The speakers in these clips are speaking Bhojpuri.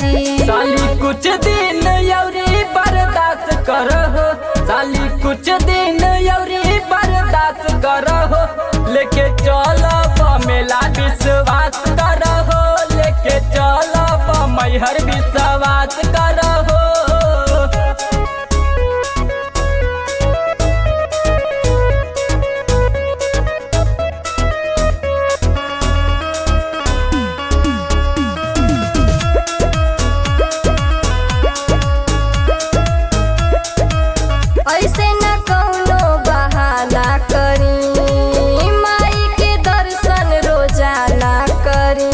जी। साली कुछ दिन यौरी बर्दाश्त करहो, साली कुछ दिन यौरी बर्दाश्त करहो, लेके चलब मेला विश्वास करहो, लेके चलब मैहर विश्वास करहो। ऐसे न कौनो बहाना करी, माई के दर्शन रोजाना करी।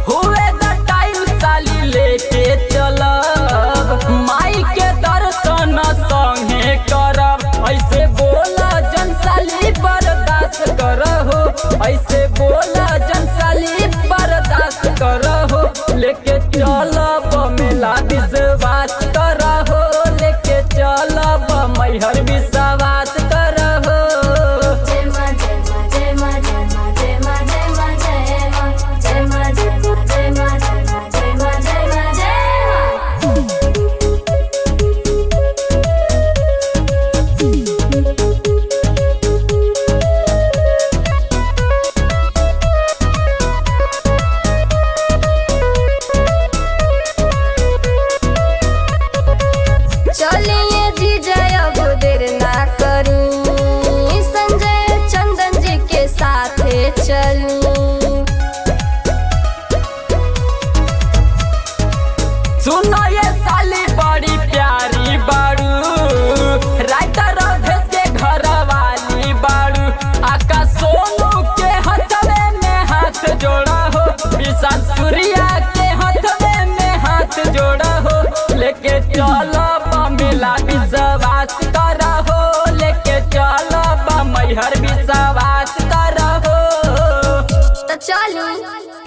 हुए द टाइम साली लेके चलब, माई के दर्शन संगे करब। ऐसे बोला जन साली बर्दाश्त करहो, ऐसे बोला जन साली बर्दाश्त करहो, लेके चलब मेला विश्वास करहो, लेके चलब मैहर विश्वास करहो। चलिए जीजय अब देर ना करी, संजय चंदन जी के साथे चली। सुनो ये साली बड़ी प्यारी बाड़ू, राइटर भेज के घर वाली बाड़ू, आका सोनू के हथवे में हाथ जोड़ा हो, विशाल सूर्या के हथवे में हाथ जोड़ा हो, लेके चलब मेला विश्वास करहो, लेके चलब मैहर विश्वास करहो। तो चली।